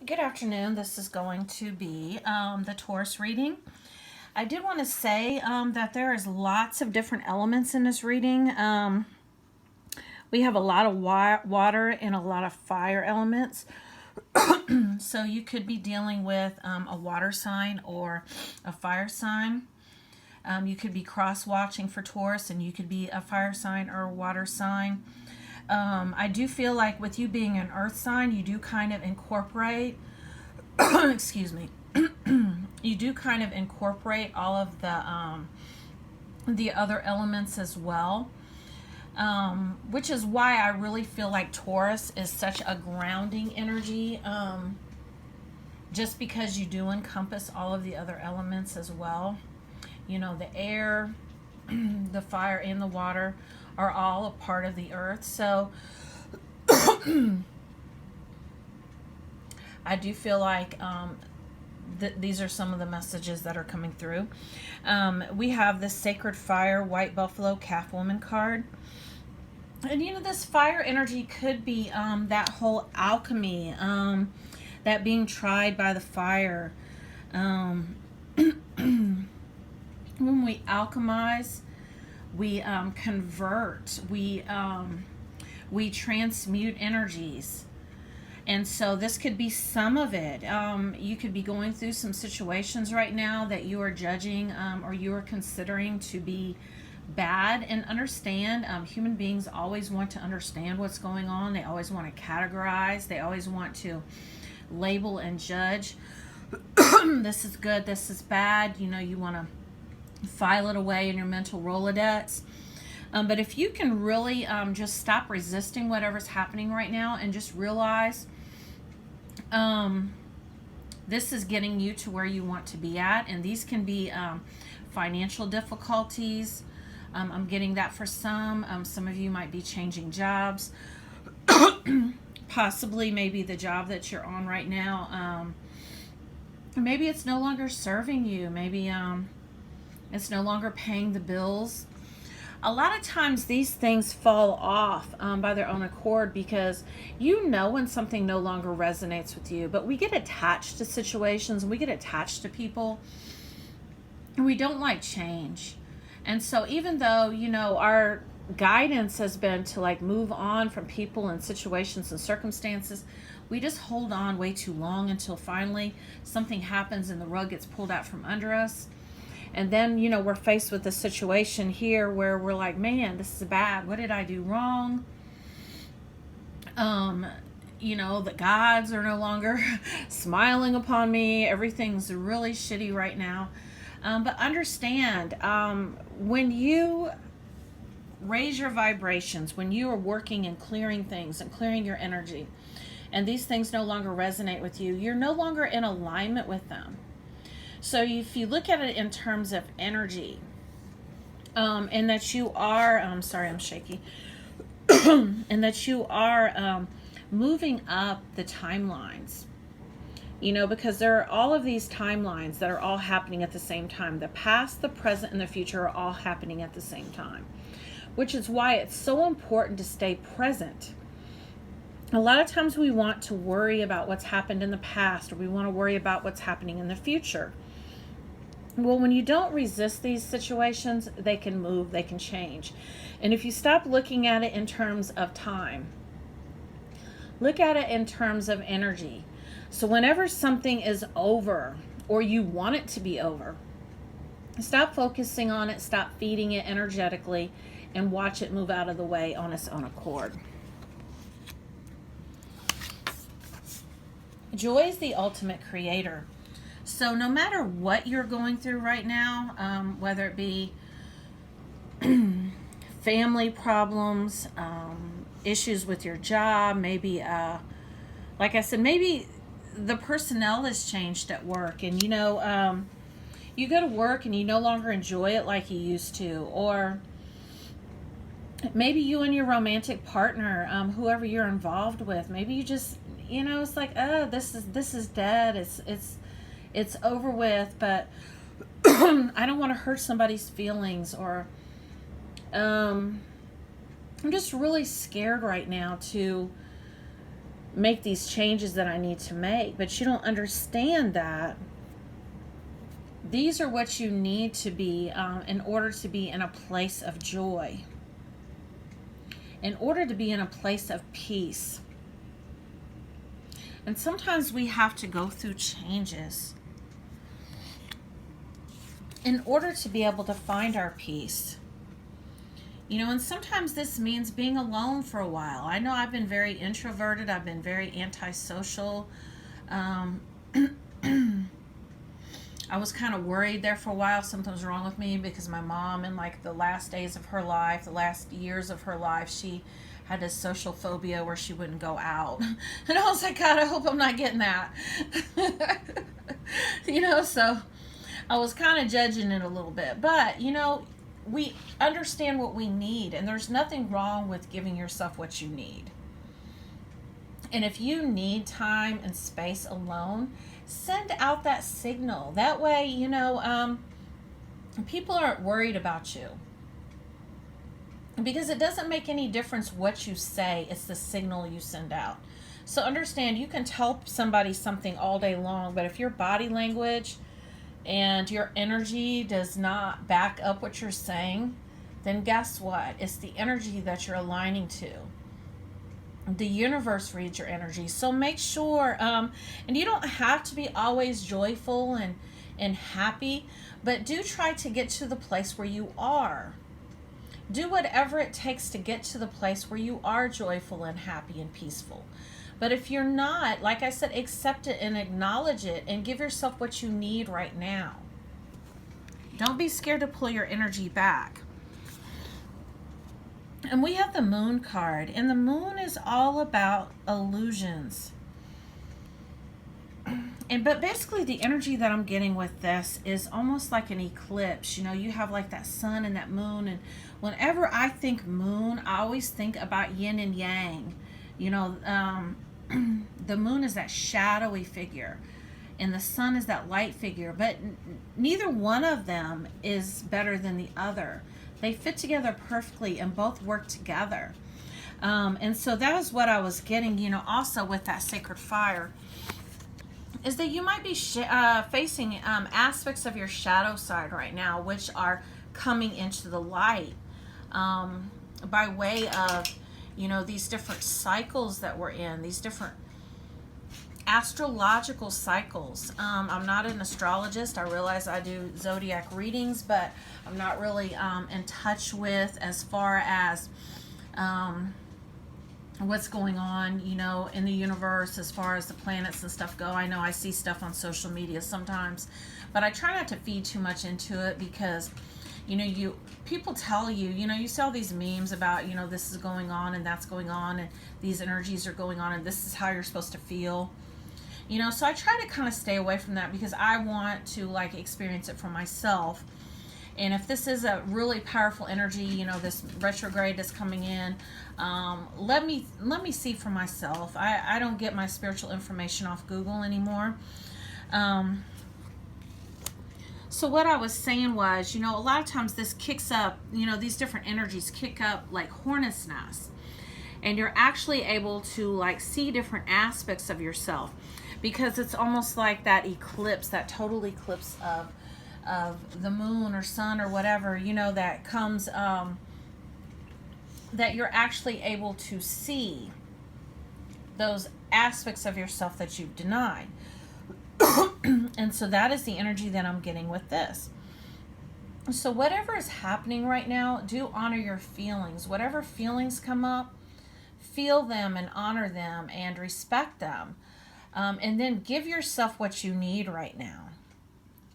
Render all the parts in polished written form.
Good afternoon. This is going to be the Taurus reading. I did want to say that there is lots of different elements in this reading. We have a lot of water and a lot of fire elements. So you could be dealing with a water sign or a fire sign. You could be cross watching for Taurus, and you could be a fire sign or a water sign. I do feel like with you being an earth sign, you do kind of incorporate, excuse me, you do kind of incorporate all of the other elements as well, which is why I really feel like Taurus is such a grounding energy, just because you do encompass all of the other elements as well. You know, the air, the fire, and the water are all a part of the earth. So I do feel like these are some of the messages that are coming through. We have the Sacred Fire White Buffalo Calf Woman card. And you know, this fire energy could be that whole alchemy, that being tried by the fire. When we alchemize, we convert, we transmute energies. And so this could be some of it. You could be going through some situations right now that you are judging, or you are considering to be bad. And understand, human beings always want to understand what's going on. They always want to categorize. They always want to label and judge. This is good, this is bad. You know, you want to file it away in your mental Rolodex. But if you can really just stop resisting whatever's happening right now and just realize this is getting you to where you want to be at. And these can be financial difficulties. I'm getting that for some. Some of you might be changing jobs. Possibly maybe the job that you're on right now. Maybe it's no longer serving you. Maybe it's no longer paying the bills. A lot of times these things fall off by their own accord, because you know when something no longer resonates with you. But we get attached to situations, we get attached to people, and we don't like change. And so even though, you know, our guidance has been to like move on from people and situations and circumstances, we just hold on way too long until finally something happens and the rug gets pulled out from under us. And then, you know, we're faced with a situation here where we're like, man, this is bad. What did I do wrong? You know, the gods are no longer smiling upon me. Everything's really shitty right now. But understand, when you raise your vibrations, when you are working and clearing things and clearing your energy, and these things no longer resonate with you, you're no longer in alignment with them. So if you look at it in terms of energy, and that you are, sorry, I'm shaky, and that you are moving up the timelines, you know, because there are all of these timelines that are all happening at the same time. The past, the present, and the future are all happening at the same time, which is why it's so important to stay present. A lot of times we want to worry about what's happened in the past, or we want to worry about what's happening in the future. Well, when you don't resist these situations, they can move, they can change. And if you stop looking at it in terms of time, look at it in terms of energy. So whenever something is over, or you want it to be over, stop focusing on it, stop feeding it energetically, and watch it move out of the way on its own accord. Joy is the ultimate creator. So no matter what you're going through right now, whether it be family problems, issues with your job, maybe, like I said, maybe the personnel has changed at work, and you know, you go to work and you no longer enjoy it like you used to, or maybe you and your romantic partner, whoever you're involved with, maybe you just, you know, it's like, oh, this is dead. It's over with, but I don't want to hurt somebody's feelings, or I'm just really scared right now to make these changes that I need to make. But you don't understand that these are what you need to be in order to be in a place of joy, in order to be in a place of peace. And sometimes we have to go through changes in order to be able to find our peace. You know, and sometimes this means being alone for a while. I know I've been very introverted. I've been very antisocial. I was kind of worried there for a while. Something was wrong with me because my mom, in like the last days of her life, the last years of her life, she had this social phobia where she wouldn't go out. And I was like, God, I hope I'm not getting that. You know, so I was kind of judging it a little bit. But, you know, we understand what we need, and there's nothing wrong with giving yourself what you need. And if you need time and space alone, send out that signal. That way, you know, people aren't worried about you. Because it doesn't make any difference what you say, it's the signal you send out. So understand, you can tell somebody something all day long, but if your body language and your energy does not back up what you're saying, then guess what? It's the energy that you're aligning to. The universe reads your energy. So make sure, and you don't have to be always joyful and happy, but do try to get to the place where you are. Do whatever it takes to get to the place where you are joyful and happy and peaceful. But if you're not, like I said, accept it and acknowledge it and give yourself what you need right now. Don't be scared to pull your energy back. And we have the Moon card, and the Moon is all about illusions. But basically the energy that I'm getting with this is almost like an eclipse. You know, you have like that sun and that moon, and whenever I think moon, I always think about yin and yang. You know, the moon is that shadowy figure, and the sun is that light figure, but neither one of them is better than the other. They fit together perfectly and both work together. And so that was what I was getting, you know, also with that sacred fire, is that you might be facing aspects of your shadow side right now, which are coming into the light by way of, you know, these different cycles that we're in, these different astrological cycles. I'm not an astrologist. I realize I do zodiac readings, but I'm not really in touch with as far as what's going on, you know, in the universe as far as the planets and stuff go. I know I see stuff on social media sometimes, but I try not to feed too much into it because, you know, people tell you, you know, you see all these memes about, you know, this is going on and that's going on and these energies are going on and this is how you're supposed to feel. You know, so I try to kind of stay away from that because I want to like experience it for myself. And if this is a really powerful energy, you know, this retrograde that's coming in, let me see for myself. I don't get my spiritual information off Google anymore. So what I was saying was, you know, a lot of times this kicks up, you know, these different energies kick up like hornet's nests. And you're actually able to like see different aspects of yourself, because it's almost like that eclipse, that total eclipse of the moon or sun or whatever, you know, that comes, that you're actually able to see those aspects of yourself that you've denied. And so that is the energy that I'm getting with this. So whatever is happening right now, do honor your feelings. Whatever feelings come up, feel them and honor them and respect them. And then give yourself what you need right now.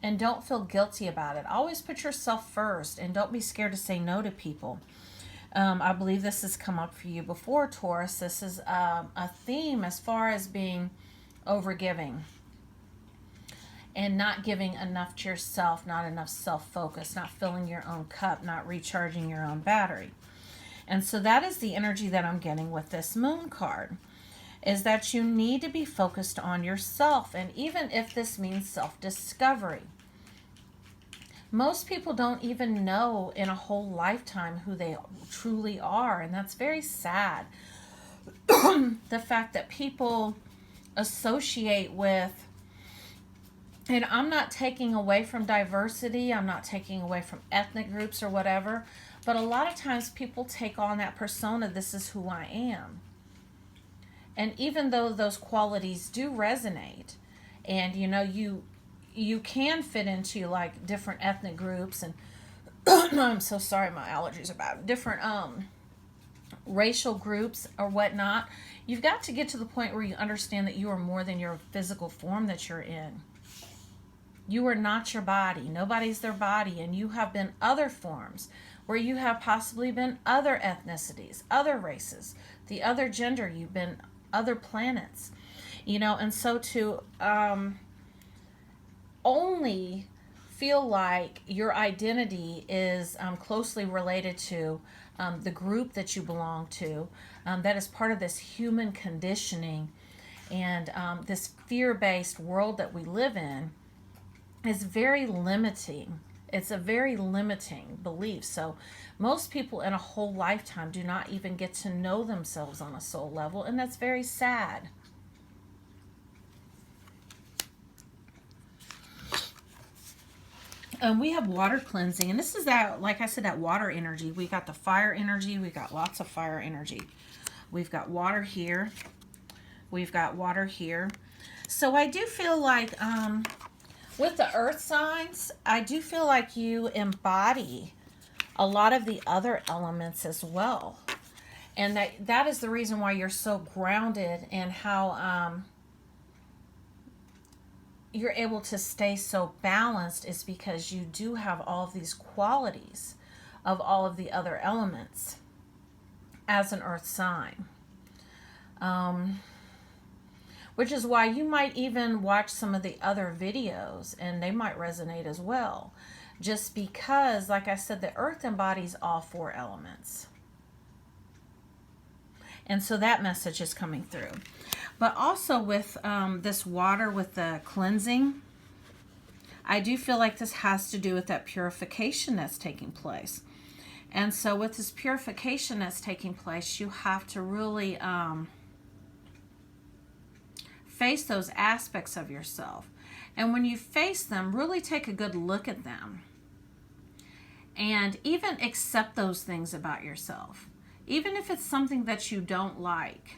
And don't feel guilty about it. Always put yourself first, and don't be scared to say no to people. I believe this has come up for you before, Taurus. This is a theme as far as being overgiving and not giving enough to yourself, not enough self-focus, not filling your own cup, not recharging your own battery. And so that is the energy that I'm getting with this moon card, is that you need to be focused on yourself, and even if this means self-discovery. Most people don't even know in a whole lifetime who they truly are, and that's very sad. the fact that people associate with, and I'm not taking away from diversity, I'm not taking away from ethnic groups or whatever, but a lot of times people take on that persona, this is who I am. And even though those qualities do resonate, and you can fit into like different ethnic groups, and I'm so sorry, my allergies are bad, different racial groups or whatnot, you've got to get to the point where you understand that you are more than your physical form that you're in. You are not your body. Nobody's their body. And you have been other forms where you have possibly been other ethnicities, other races, the other gender. You've been other planets. And so to only feel like your identity is closely related to the group that you belong to, that is part of this human conditioning and this fear-based world that we live in, is very limiting. It's a very limiting belief. So most people in a whole lifetime do not even get to know themselves on a soul level, and that's very sad. We have water cleansing, and this is that, like I said, that water energy. We got the fire energy. We got lots of fire energy. We've got water here. We've got water here. So I do feel like with the earth signs, I do feel like you embody a lot of the other elements as well. And that is the reason why you're so grounded, and how you're able to stay so balanced is because you do have all of these qualities of all of the other elements as an earth sign. Which is why you might even watch some of the other videos and they might resonate as well. Just because, like I said, the earth embodies all 4 elements. And so that message is coming through. But also with this water, with the cleansing, I do feel like this has to do with that purification that's taking place. And so with this purification that's taking place, you have to really face those aspects of yourself. And when you face them, really take a good look at them. And even accept those things about yourself. Even if it's something that you don't like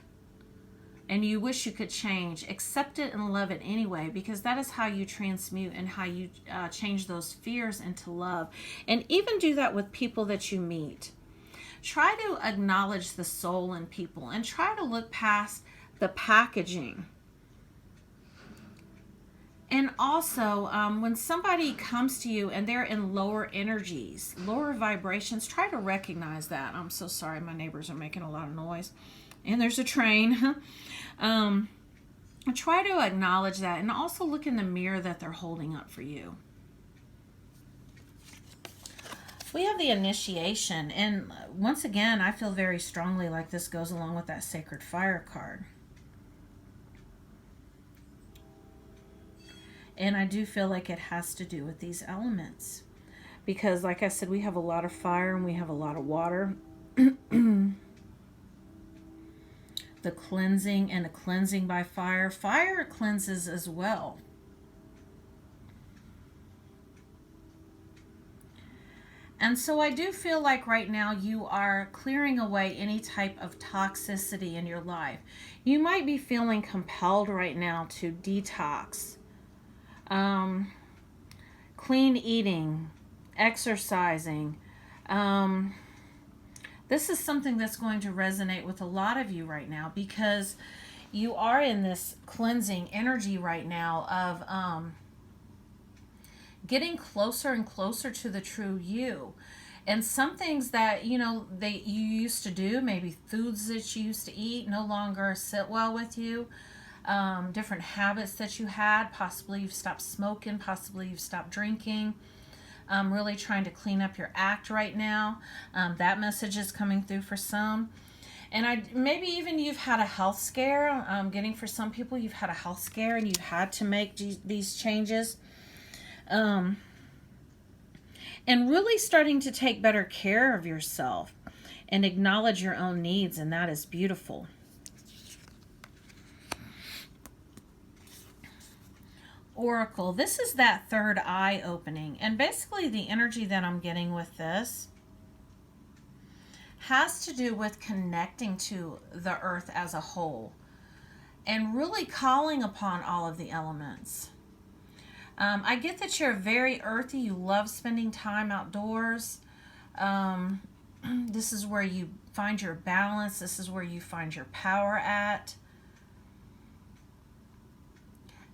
and you wish you could change, accept it and love it anyway, because that is how you transmute and how you change those fears into love. And even do that with people that you meet. Try to acknowledge the soul in people and try to look past the packaging. And also, when somebody comes to you and they're in lower energies, lower vibrations, try to recognize that. I'm so sorry, my neighbors are making a lot of noise. And there's a train. Try to acknowledge that, and also look in the mirror that they're holding up for you. We have the initiation, and once again, I feel very strongly like this goes along with that sacred fire card. And I do feel like it has to do with these elements. Because like I said, we have a lot of fire and we have a lot of water. The cleansing and the cleansing by fire. Fire cleanses as well. And so I do feel like right now you are clearing away any type of toxicity in your life. You might be feeling compelled right now to detox. Clean eating, exercising. This is something that's going to resonate with a lot of you right now, because you are in this cleansing energy right now of getting closer and closer to the true you. And some things that, you used to do, maybe foods that you used to eat, no longer sit well with you. Different habits that you had. Possibly you've stopped smoking. Possibly you've stopped drinking. Really trying to clean up your act right now. That message is coming through for some. And maybe even you've had a health scare. Getting for some people, you've had a health scare and you've had to make these changes. And really starting to take better care of yourself and acknowledge your own needs, and that is beautiful. Oracle, this is that third eye opening. And basically the energy that I'm getting with this has to do with connecting to the earth as a whole and really calling upon all of the elements. I get that you're very earthy. You love spending time outdoors. This is where you find your balance. This is where you find your power at.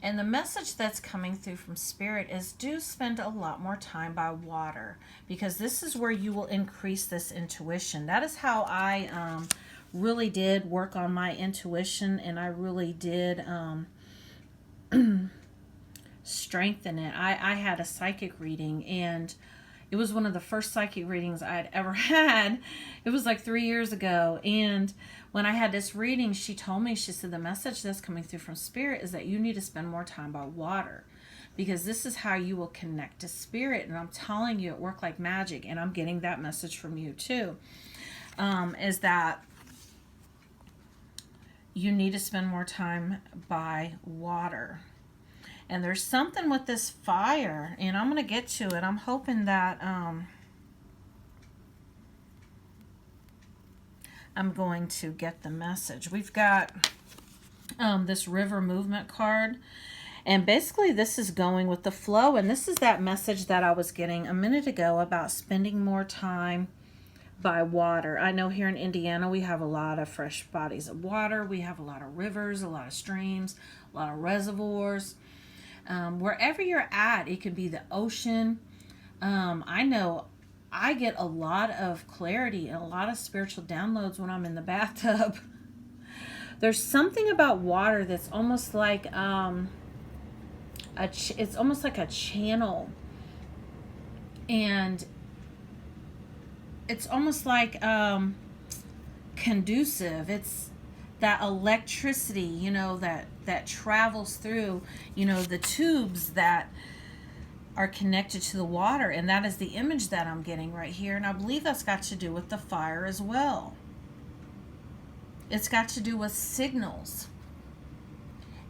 And the message that's coming through from Spirit is do spend a lot more time by water, because this is where you will increase this intuition. That is how I really did work on my intuition, and I really did strengthen it. I had a psychic reading, and it was one of the first psychic readings I had ever had. It was like 3 years ago. And when I had this reading, she told me, she said, the message that's coming through from Spirit is that you need to spend more time by water, because this is how you will connect to Spirit. And I'm telling you, it worked like magic. And I'm getting that message from you too, is that you need to spend more time by water. And there's something with this fire, and I'm going to get to it. I'm hoping that I'm going to get the message. We've got this river movement card, and basically this is going with the flow, and this is that message that I was getting a minute ago about spending more time by water. I know here in Indiana we have a lot of fresh bodies of water. We have a lot of rivers, a lot of streams, a lot of reservoirs. Wherever you're at, it could be the ocean. I know I get a lot of clarity and a lot of spiritual downloads when I'm in the bathtub. There's something about water that's almost like it's almost like a channel, and it's almost like conducive. It's that electricity, you know, that travels through, you know, the tubes that are connected to the water. And that is the image that I'm getting right here. And I believe that's got to do with the fire as well. It's got to do with signals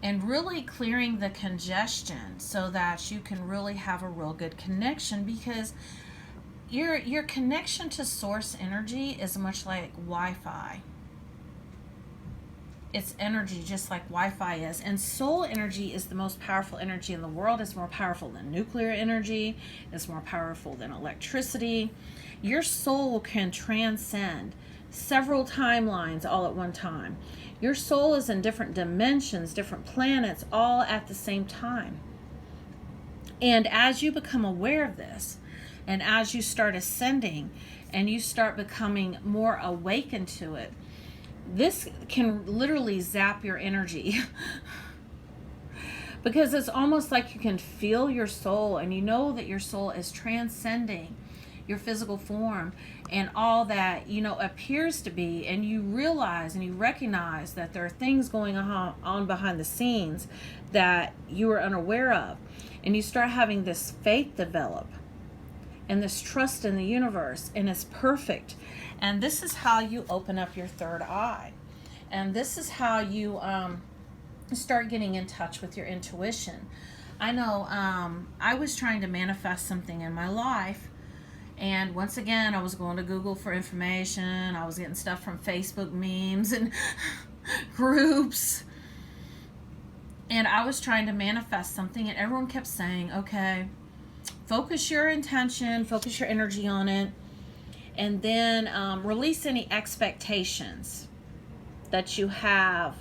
and really clearing the congestion so that you can really have a real good connection, because your connection to source energy is much like Wi-Fi. It's energy just like Wi-Fi is. And soul energy is the most powerful energy in the world. It's more powerful than nuclear energy. It's more powerful than electricity. Your soul can transcend several timelines all at one time. Your soul is in different dimensions, different planets, all at the same time. And as you become aware of this, and as you start ascending, and you start becoming more awakened to it, this can literally zap your energy. Because it's almost like you can feel your soul, and you know that your soul is transcending your physical form and all that, you know, appears to be. And you realize and you recognize that there are things going on behind the scenes that you are unaware of. And you start having this faith develop and this trust in the universe, and it's perfect. And this is how you open up your third eye. And this is how you start getting in touch with your intuition. I know I was trying to manifest something in my life. And once again, I was going to Google for information. I was getting stuff from Facebook memes and groups. And I was trying to manifest something, and everyone kept saying, okay, focus your intention, focus your energy on it, and then release any expectations that you have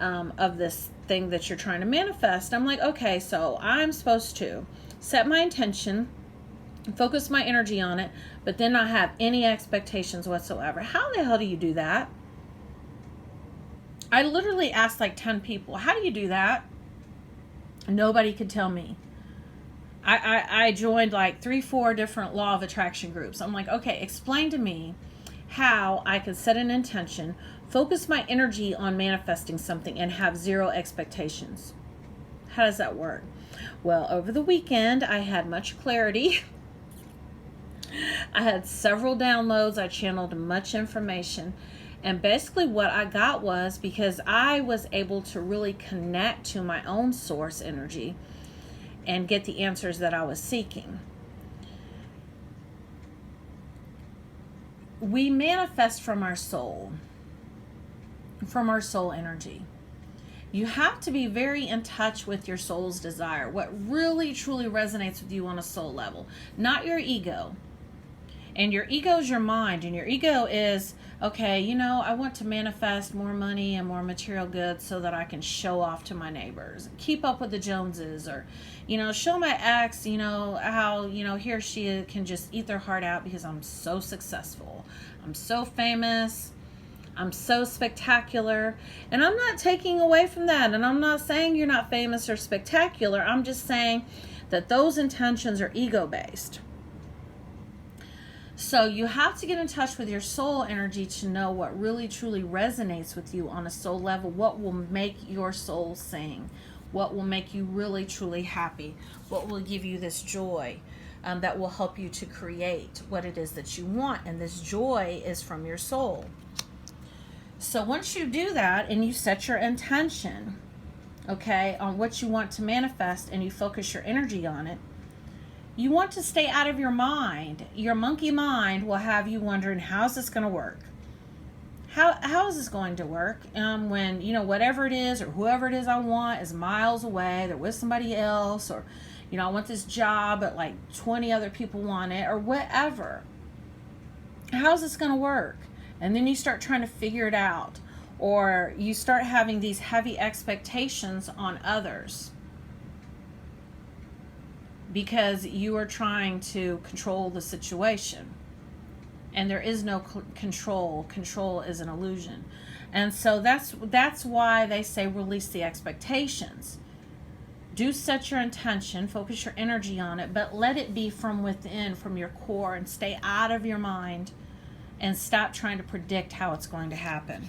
of this thing that you're trying to manifest. I'm like, okay, so I'm supposed to set my intention, focus my energy on it, but then not have any expectations whatsoever. How the hell do you do that? I literally asked like 10 people, how do you do that? Nobody could tell me. I joined like 3-4 different law of attraction groups. I'm like, okay, explain to me how I can set an intention, focus my energy on manifesting something, and have zero expectations. How does that work? Well, over the weekend, I had much clarity. I had several downloads. I channeled much information. And basically what I got was, because I was able to really connect to my own source energy, and get the answers that I was seeking. We manifest from our soul energy. You have to be very in touch with your soul's desire, what really truly resonates with you on a soul level, not your ego. And your ego is your mind, and your ego is, okay, you know, I want to manifest more money and more material goods so that I can show off to my neighbors, keep up with the Joneses, or, you know, show my ex, you know, how, you know, he or she can just eat their heart out because I'm so successful. I'm so famous. I'm so spectacular. And I'm not taking away from that. And I'm not saying you're not famous or spectacular. I'm just saying that those intentions are ego-based. So you have to get in touch with your soul energy to know what really truly resonates with you on a soul level, what will make your soul sing, what will make you really truly happy, what will give you this joy that will help you to create what it is that you want. And this joy is from your soul. So once you do that and you set your intention, okay, on what you want to manifest, and you focus your energy on it, you want to stay out of your mind. Your monkey mind will have you wondering, how's this going to work? How is this going to work? When, you know, whatever it is or whoever it is I want is miles away, they're with somebody else, or, you know, I want this job but like 20 other people want it, or whatever. How's this going to work? And then you start trying to figure it out, or you start having these heavy expectations on others, because you are trying to control the situation. And there is no control. Control is an illusion. And so that's why they say release the expectations. Do set your intention, focus your energy on it, but let it be from within, from your core, and stay out of your mind and stop trying to predict how it's going to happen.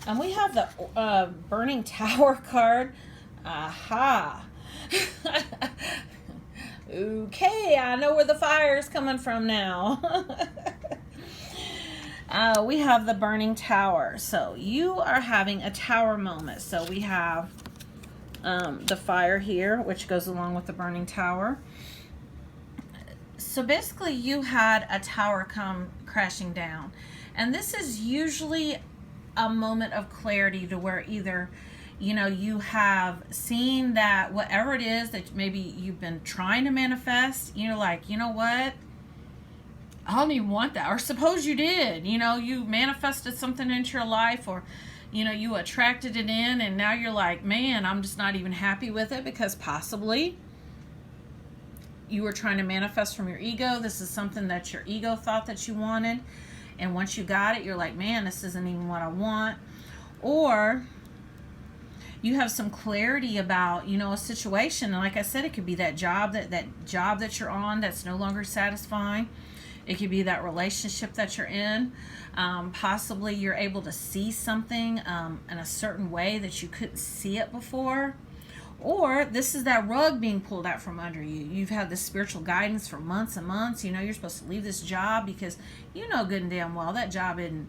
And we have the Burning Tower card. Aha. Okay, I know where the fire is coming from now. We have the Burning Tower. So you are having a tower moment. So we have the fire here, which goes along with the Burning Tower. So basically you had a tower come crashing down. And this is usually a moment of clarity, to where either, you know, you have seen that whatever it is that maybe you've been trying to manifest, you're like, you know what? I don't even want that. Or suppose you did, you know, you manifested something into your life, or, you know, you attracted it in, and now you're like, man, I'm just not even happy with it, because possibly you were trying to manifest from your ego. This is something that your ego thought that you wanted. And once you got it, you're like, man, this isn't even what I want. Or you have some clarity about, you know, a situation. And like I said, it could be that job that you're on that's no longer satisfying. It could be that relationship that you're in. Possibly you're able to see something in a certain way that you couldn't see it before. Or this is that rug being pulled out from under you. You've had this spiritual guidance for months and months. You know, you're supposed to leave this job because you know good and damn well that job isn't,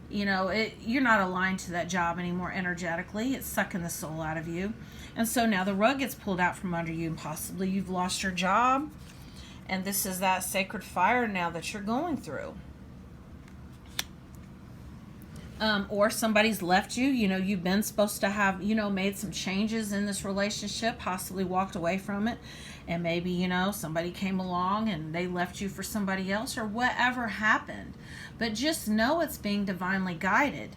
you know, you're not aligned to that job anymore energetically. It's sucking the soul out of you. And so now the rug gets pulled out from under you, and possibly you've lost your job. And this is that sacred fire now that you're going through. Or somebody's left you. You know, you've been supposed to have, you know, made some changes in this relationship, possibly walked away from it. And maybe, you know, somebody came along and they left you for somebody else, or whatever happened. But just know it's being divinely guided.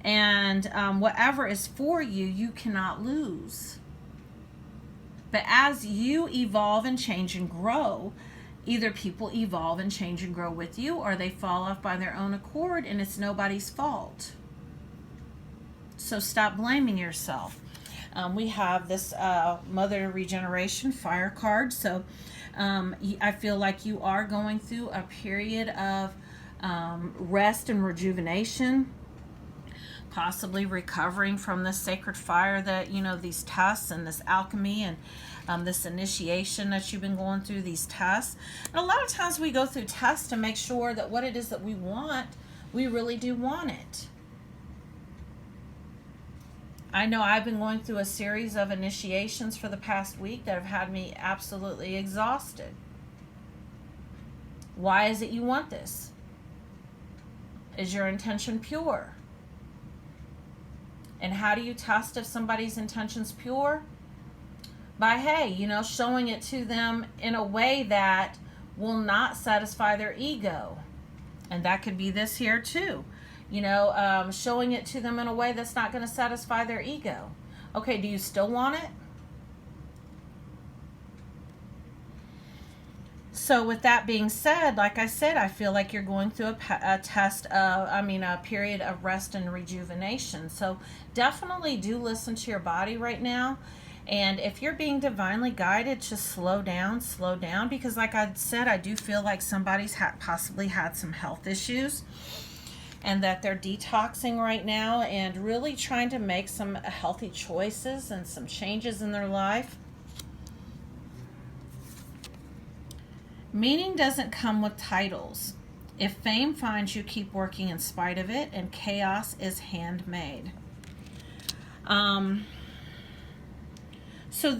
And whatever is for you, you cannot lose. But as you evolve and change and grow, either people evolve and change and grow with you, or they fall off by their own accord, and it's nobody's fault. So stop blaming yourself. We have this Mother Regeneration Fire card. So I feel like you are going through a period of rest and rejuvenation, possibly recovering from this sacred fire that, you know, these tests and this alchemy and this initiation that you've been going through, these tests. And a lot of times we go through tests to make sure that what it is that we want, we really do want it. I know I've been going through a series of initiations for the past week that have had me absolutely exhausted. Why is it you want this? Is your intention pure? And how do you test if somebody's intention's pure? By, hey, showing it to them in a way that will not satisfy their ego. And that could be this here too. Showing it to them in a way that's not going to satisfy their ego. Okay, do you still want it? So with that being said, like I said, I feel like you're going through a period of rest and rejuvenation. So definitely do listen to your body right now. And if you're being divinely guided, just slow down, because like I said, I do feel like somebody's possibly had some health issues and that they're detoxing right now and really trying to make some healthy choices and some changes in their life. Meaning doesn't come with titles. If fame finds you, keep working in spite of it, and chaos is handmade. So,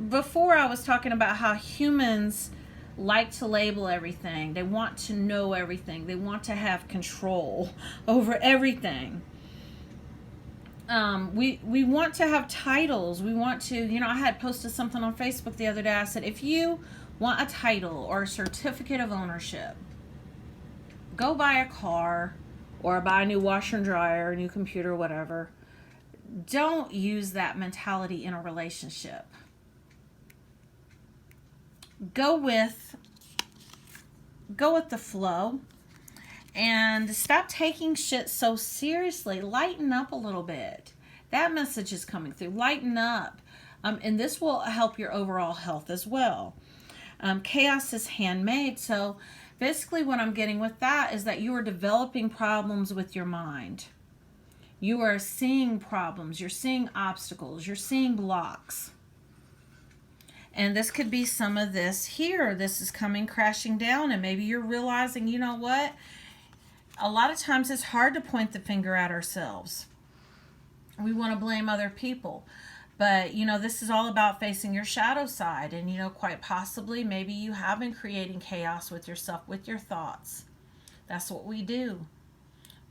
before I was talking about how humans like to label everything. They want to know everything. They want to have control over everything. We want to have titles. We want to, I had posted something on Facebook the other day. I said, if you want a title or a certificate of ownership, go buy a car or buy a new washer and dryer, a new computer, whatever. Don't use that mentality in a relationship. Go with the flow and stop taking shit so seriously. Lighten up a little bit. That message is coming through. Lighten up. And this will help your overall health as well. Chaos is handmade. So basically what I'm getting with that is that you are developing problems with your mind. You are seeing problems. You're seeing obstacles. You're seeing blocks. And this could be some of this here. This is coming crashing down, and maybe you're realizing, you know what? A lot of times it's hard to point the finger at ourselves. We want to blame other people. But, this is all about facing your shadow side. And, quite possibly, maybe you have been creating chaos with yourself, with your thoughts. That's what we do.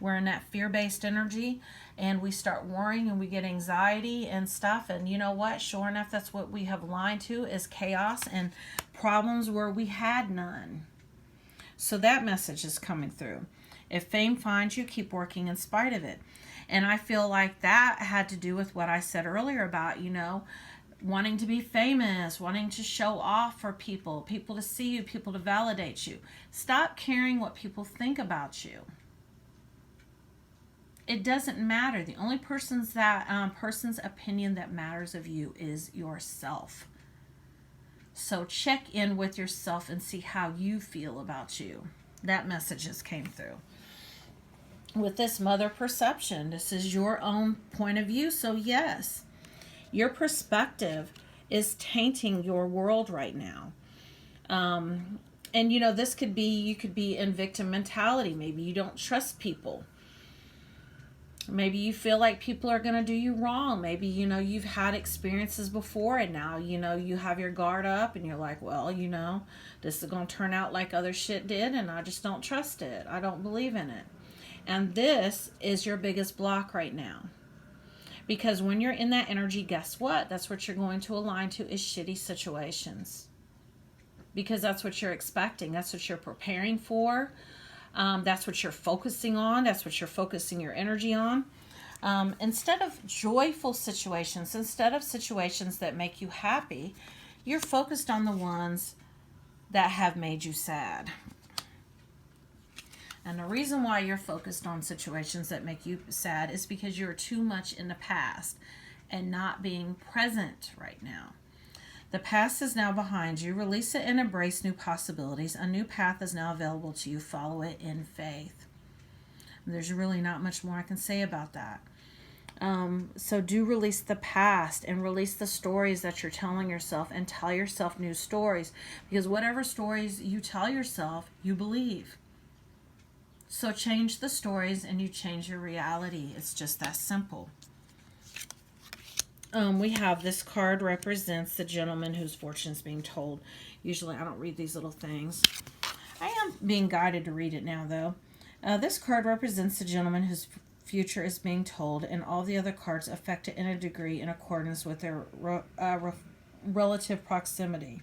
We're in that fear-based energy, and we start worrying and we get anxiety and stuff. And you know what? Sure enough, that's what we have aligned to is chaos and problems where we had none. So that message is coming through. If fame finds you, keep working in spite of it. And I feel like that had to do with what I said earlier about, wanting to be famous, wanting to show off for people to see you, people to validate you. Stop caring what people think about you. It doesn't matter. The only person's opinion that matters of you is yourself. So check in with yourself and see how you feel about you. That message just came through. With this mother perception, this is your own point of view. So yes, your perspective is tainting your world right now. And this could be, you could be in victim mentality. Maybe you don't trust people. Maybe you feel like people are going to do you wrong. Maybe, you've had experiences before and now, you have your guard up and you're like, well, this is going to turn out like other shit did and I just don't trust it. I don't believe in it. And this is your biggest block right now. Because when you're in that energy, guess what? That's what you're going to align to is shitty situations. Because that's what you're expecting. That's what you're preparing for. That's what you're focusing on. That's what you're focusing your energy on. Instead of joyful situations, instead of situations that make you happy, you're focused on the ones that have made you sad. And the reason why you're focused on situations that make you sad is because you're too much in the past and not being present right now. The past is now behind you. Release it and embrace new possibilities. A new path is now available to you. Follow it in faith. There's really not much more I can say about that. So do release the past and release the stories that you're telling yourself and tell yourself new stories. Because whatever stories you tell yourself, you believe. So change the stories and you change your reality. It's just that simple. We have this card represents the gentleman whose fortune is being told. Usually I don't read these little things. I am being guided to read it now, though. This card represents the gentleman whose future is being told, and all the other cards affect it in a degree in accordance with their relative proximity.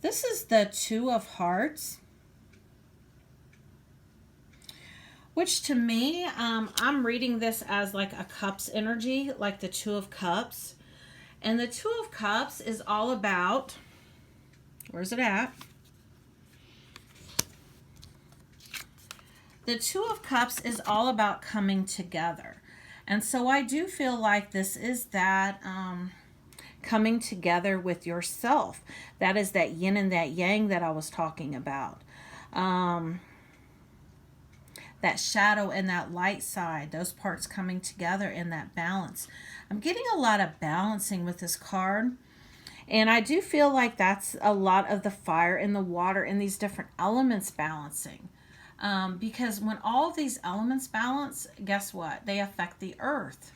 This is the Two of Hearts, which to me, I'm reading this as like a Cups energy, like the Two of Cups. And the Two of Cups is all about, where's it at? The Two of Cups is all about coming together. And so I do feel like this is that coming together with yourself. That is that yin and that yang that I was talking about. That shadow and that light side, those parts coming together in that balance. I'm getting a lot of balancing with this card. And I do feel like that's a lot of the fire and the water and these different elements balancing. Because when all of these elements balance, guess what? They affect the earth.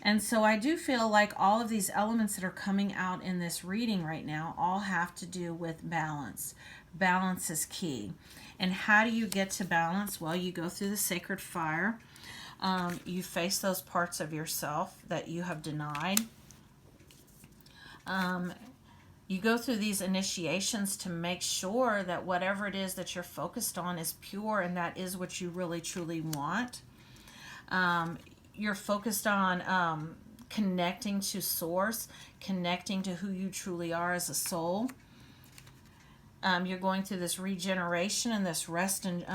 And so I do feel like all of these elements that are coming out in this reading right now all have to do with balance. Balance is key. And how do you get to balance? Well, you go through the sacred fire. You face those parts of yourself that you have denied. You go through these initiations to make sure that whatever it is that you're focused on is pure and that is what you really truly want. You're focused on connecting to source, connecting to who you truly are as a soul. You're going through this regeneration and this rest and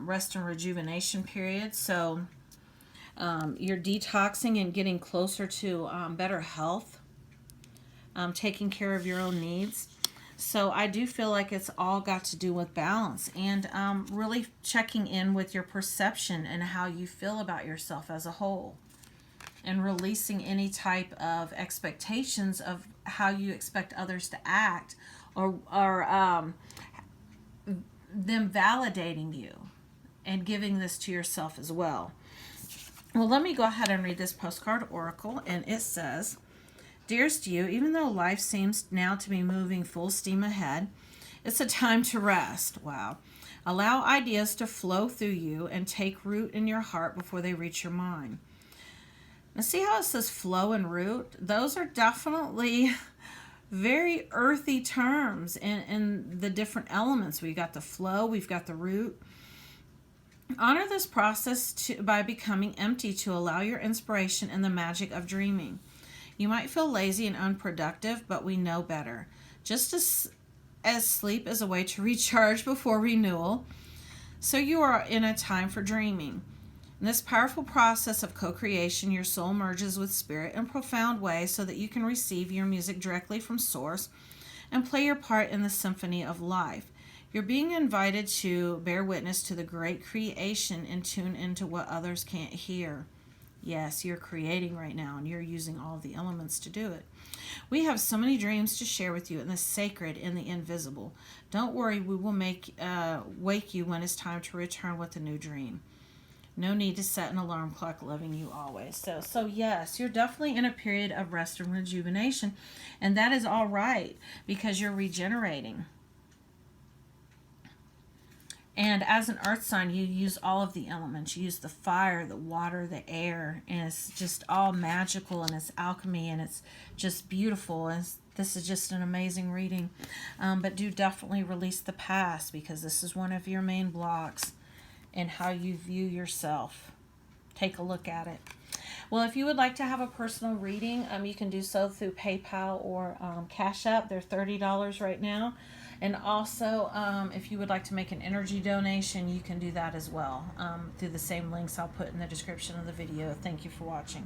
rejuvenation period. So you're detoxing and getting closer to better health, taking care of your own needs. So I do feel like it's all got to do with balance and really checking in with your perception and how you feel about yourself as a whole, and releasing any type of expectations of how you expect others to act, or them validating you, and giving this to yourself as well. Well, let me go ahead and read this postcard oracle, and it says, Dearest you, even though life seems now to be moving full steam ahead, it's a time to rest. Wow. Allow ideas to flow through you and take root in your heart before they reach your mind. Now see how it says flow and root? Those are definitely very earthy terms in the different elements. We've got the flow, we've got the root. Honor this process by becoming empty to allow your inspiration and the magic of dreaming. You might feel lazy and unproductive, but we know better. Just as sleep is a way to recharge before renewal, so you are in a time for dreaming. In this powerful process of co-creation, your soul merges with spirit in profound ways so that you can receive your music directly from source and play your part in the symphony of life. You're being invited to bear witness to the great creation and tune into what others can't hear. Yes, you're creating right now, and you're using all of the elements to do it. We have so many dreams to share with you in the sacred and the invisible. Don't worry, we will wake you when it's time to return with a new dream. No need to set an alarm clock, loving you always. So yes, you're definitely in a period of rest and rejuvenation, and that is all right because you're regenerating. And as an earth sign, you use all of the elements. You use the fire, the water, the air, and it's just all magical, and it's alchemy, and it's just beautiful. And this is just an amazing reading. But do definitely release the past, because this is one of your main blocks in how you view yourself. Take a look at it. Well, if you would like to have a personal reading, you can do so through PayPal or Cash App. They're $30 right now. And also, if you would like to make an energy donation, you can do that as well through the same links I'll put in the description of the video. Thank you for watching.